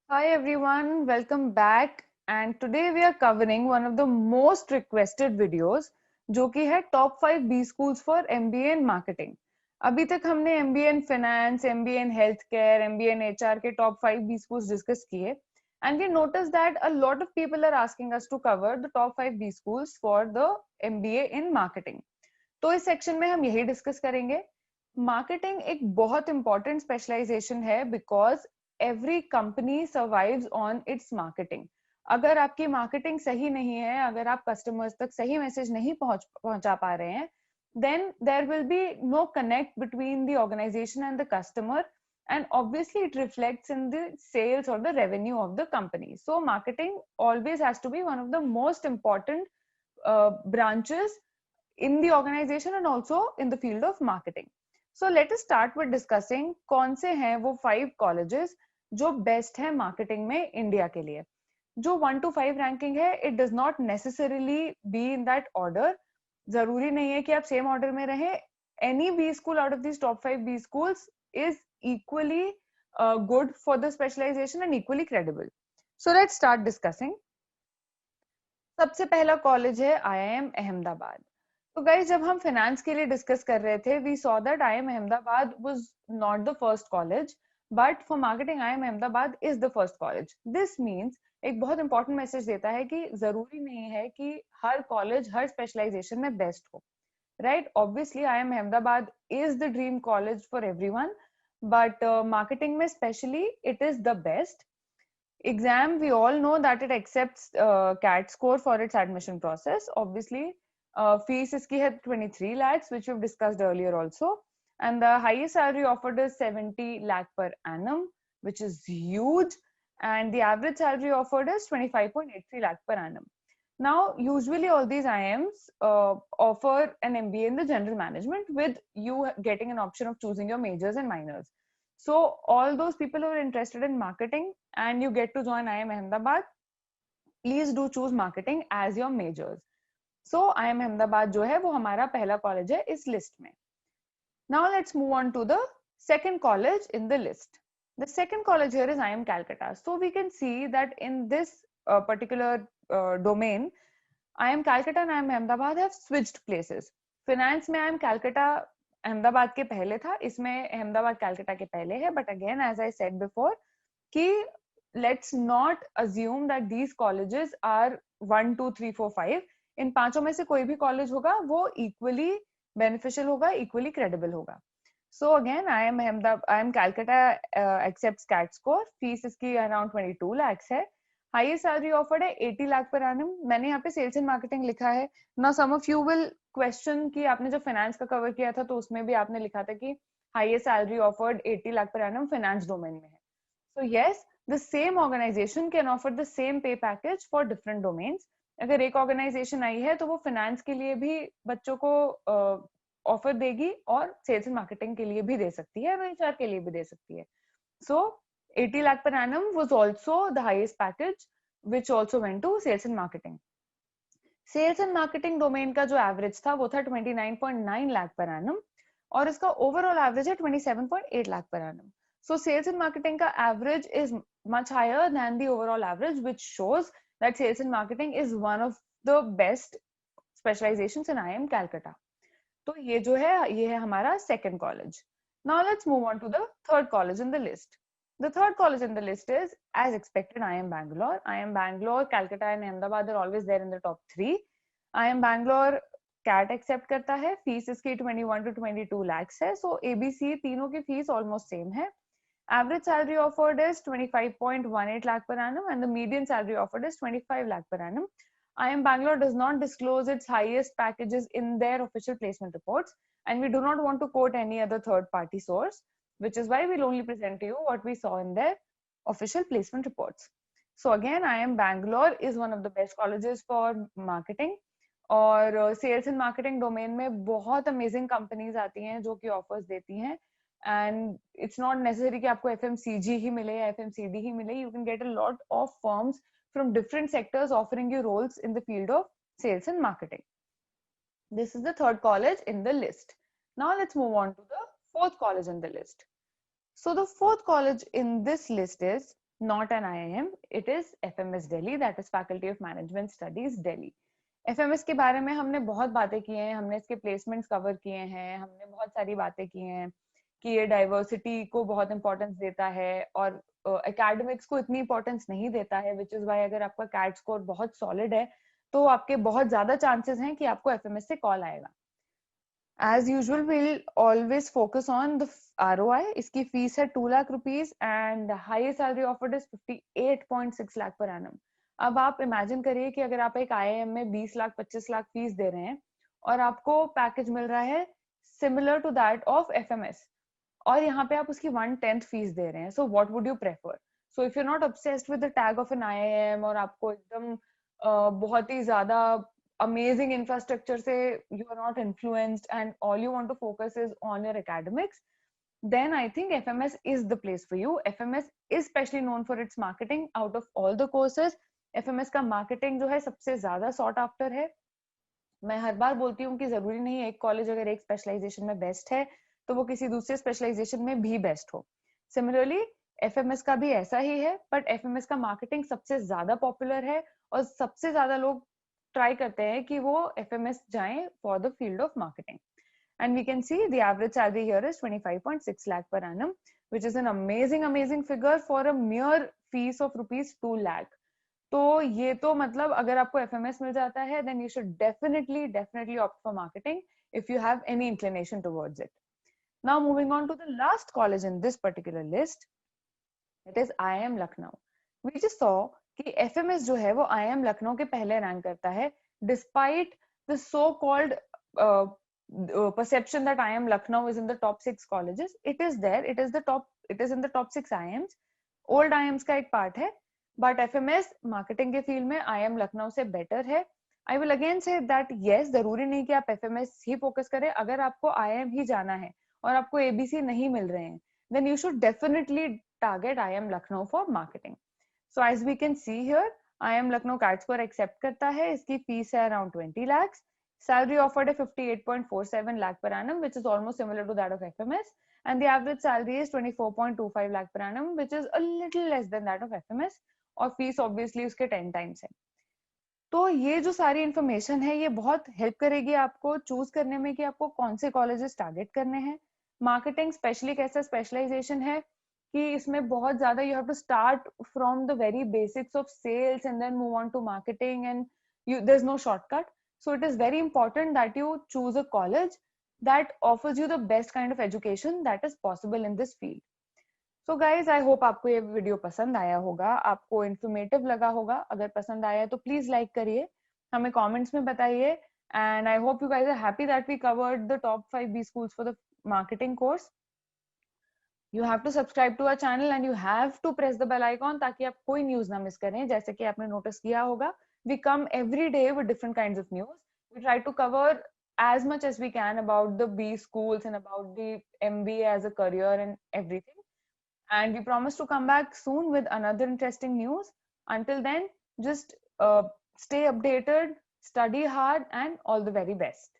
Hi everyone, welcome back. And today we are covering one of the most requested videos, जो कि है top 5 B schools for MBA in marketing. अभी तक हमने MBA in finance, MBA in health care, MBA in HR के top 5 B schools discuss किए। And we notice that a lot of people are asking us to cover the top 5 B schools for the MBA in marketing. तो इस section में हम यही discuss करेंगे। Marketing एक बहुत इंपॉर्टेंट स्पेशलाइजेशन है because every company survives on it's marketing. अगर आपकी मार्केटिंग सही नहीं है, अगर आप कस्टमर्स तक सही मैसेज नहीं पहुंचा पा रहे हैं, then there will be no connect between the organization and the customer, and obviously it reflects in the sales or the revenue of the company. So marketing always has to be one of the most important branches in the organization and also in the field of marketing. So let us start with discussing कौन से हैं वो 5 colleges जो best है marketing में India के लिए। जो 1 to 5 रैंकिंग है, it does not necessarily be in that order. जरूरी नहीं है कि आप सेम ऑर्डर में रहें। Any B school out of this top 5 B schools is equally good for the specialization and equally credible. So let's start discussing. सबसे पहला college है आईआईएम अहमदाबाद। तो गाइस, जब हम फाइनेंस के लिए डिस्कस कर रहे थे, we saw that IIM Ahmedabad was not the first college, but for marketing IIM Ahmedabad is the first college. This means एक बहुत इंपॉर्टेंट मैसेज देता है कि जरूरी नहीं है कि हर कॉलेज हर स्पेशलाइजेशन में बेस्ट हो, right? Obviously IIM Ahmedabad is the dream college for everyone, but marketing में specially it is the best exam. We all know that it accepts cat score for its admission process. Obviously fees iski hai 23 lakhs, which we've discussed earlier also, and the highest salary offered is 70 lakh per annum, which is huge, and the average salary offered is 25.83 lakh per annum. Now usually all these IIMs offer an MBA in the general management, with you getting an option of choosing your majors and minors. So all those people who are interested in marketing and you get to join IIM Ahmedabad, please do choose marketing as your majors. So IIM Ahmedabad जो है वो हमारा पहला college है इस list में. Now let's move on to the second college in the list. The second college here is IIM Calcutta. So we can see that in this particular domain, IIM Calcutta and IIM Ahmedabad have switched places. Finance में IIM Calcutta Ahmedabad के पहले था, इसमें अहमदाबाद कैलकाटा के पहले है. But again as I said before कि let's not assume that these colleges are 1 2 3 4 5. इन पांचों में से कोई भी कॉलेज होगा वो इक्वली बेनिफिशियल होगा, इक्वली क्रेडिबल होगा. So again IIM Calcutta accepts CAT score. Fees इसकी अराउंड 22 lakhs है. हाईएस्ट सैलरी ऑफर्ड है 80 लाख पर एनम. मैंने यहाँ पे सेल्स एंड मार्केटिंग लिखा है. Now some of you will question कि आपने जब फाइनेंस का कवर किया था तो उसमें भी आपने लिखा था कि highest salary offered 80 lakh per annum finance domain में है. So yes, the same organisation can offer the same pay package for different domains. अगर एक ऑर्गेनाइजेशन आई है तो वो फाइनेंस के लिए भी बच्चों को ऑफर देगी और सेल्स एंड मार्केटिंग के लिए भी दे सकती है और एचआर के लिए भी दे सकती है. सो 80 lakh per annum was also the highest package, which also went to sales and marketing. Sales and marketing domain का जो एवरेज था वो था 29.9 लाख पर एनम और इसका ओवरऑल एवरेज है 27.8 lakh per annum. So sales and marketing का average is much higher than the overall average, which shows that sales and marketing is one of the best specialisations in IIM Calcutta. तो ये जो है ये है हमारा second college. Now let's move on to the third college in the list. The third college in the list is, as expected, IIM Bangalore. IIM Bangalore, Calcutta and Ahmedabad are always there in the top 3. IIM Bangalore CAT accept करता है. Fees इसकी 21 to 22 lakhs है. So ABC तीनों की fees almost same है. Average salary offered is 25.18 lakh per annum and the median salary offered is 25 lakh per annum. IIM Bangalore does not disclose its highest packages in their official placement reports, and we do not want to quote any other third party source, which is why we'll only present to you what we saw in their official placement reports. So again, IIM Bangalore is one of the best colleges for marketing. और sales and marketing domain में बहुत amazing companies आती हैं जो कि offers देती हैं. And it's not necessary कि आपको एफएमसीजी ही मिले या एफएमसीडी ही मिले. You can get a lot of firms from different sectors offering you roles in the field of sales and marketing. This is the third college in the list. Now let's move on to the fourth college in the list. So the fourth college in this list is not an IIM. It is FMS Delhi, that is Faculty of Management Studies Delhi. FMS के बारे में हमने बहुत बातें की हैं, हमने इसके प्लेसमेंट्स कवर किए हैं, हमने बहुत सारी बातें की हैं कि ये डाइवर्सिटी को बहुत इंपॉर्टेंस देता है और एकेडमिक्स को इतनी इंपॉर्टेंस नहीं देता है, विच इज वाई अगर आपका कैट स्कोर बहुत सॉलिड है तो आपके बहुत ज्यादा चांसेस हैं कि आपको FMS से कॉल आएगा. As usual, we'll always focus on the ROI. इसकी फीस है 2 lakh rupees and highest salary offered is 58.6 lakh per annum. अब आप इमेजिन करिए कि अगर आप एक IIM में 20 लाख 25 लाख फीस दे रहे हैं और आपको पैकेज मिल रहा है similar to that of FMS और यहाँ पे आप उसकी 1/10 फीस दे रहे हैं. So what would you prefer? So if you not obsessed with the tag of an IIM और आपको एकदम बहुत ही ज्यादा amazing infrastructure से you are not influenced and all you want to focus is on your academics, then I think FMS is the place for you. FMS is specially known for its marketing. Out of all the courses, FMS का marketing जो है सबसे ज्यादा sought after है. मैं हर बार बोलती हूँ कि जरूरी नहीं है एक कॉलेज अगर एक स्पेशलाइजेशन में बेस्ट है तो वो किसी दूसरे स्पेशलाइजेशन में भी बेस्ट हो. सिमिलरली FMS का भी ऐसा ही है, बट FMS का मार्केटिंग सबसे ज्यादा पॉपुलर है और सबसे ज्यादा लोग ट्राई करते हैं कि वो FMS जाएं for the field of marketing. And we can see the average salary here is 25.6 lakh per annum, which is an amazing figure for a mere fees of rupees 2 lakh. तो ये तो मतलब अगर आपको FMS मिल जाता है then you should definitely opt for marketing if you have any inclination towards it. Now moving on to the last college in this particular list, it is IIM Lucknow. We just saw कि FMS जो है वो IIM Lucknow के पहले rank करता है despite the so-called perception that IIM Lucknow is in the top 6 colleges. It is there. It is in the top 6 IIMs. Old IIMs का एक part है, but FMS marketing के field में IIM लखनऊ से better है. I will again say that yes, जरूरी नहीं कि आप FMS ही focus करें. अगर आपको IIM ही जाना है और आपको ABC नहीं मिल रहे हैं, then you should definitely target IIM Lucknow for marketing. So as we can see here, IIM Lucknow CAT score accept करता है. इसकी फीस है around 20 lakhs. Salary offered है 58.47 lakh per annum, which is almost similar to that of FMS. And the average salary is 24.25 lakh per annum, which is a little less than that of FMS. और fees obviously उसके 10 times है. तो ये जो सारी information है ये बहुत हेल्प करेगी आपको चूज करने में कि आपको कौन से कॉलेजेस टारगेट करने हैं. मार्केटिंग स्पेशली कैसा स्पेशलाइजेशन है कि इसमें बहुत ज्यादा you have to start from the very basics of sales and then move on to marketing and there is no shortcut. So it is very important that you choose a college that offers you the best kind of education that is possible in this field. So guys I hope आपको ये video पसंद आया होगा, आपको informative लगा होगा. अगर पसंद आया तो प्लीज लाइक करिए, हमें कमेंट्स में बताइए. And I hope you guys are happy that we covered the top 5 B schools for the marketing course. You have to subscribe to our channel and you have to press the bell icon ताकि आप कोई news ना miss करें. जैसे कि आपने notice किया होगा, we come every day with different kinds of news. We try to cover as much as we can about the B schools and about the MBA as a career and everything. And we promise to come back soon with another interesting news. Until then, just stay updated, study hard, and all the very best.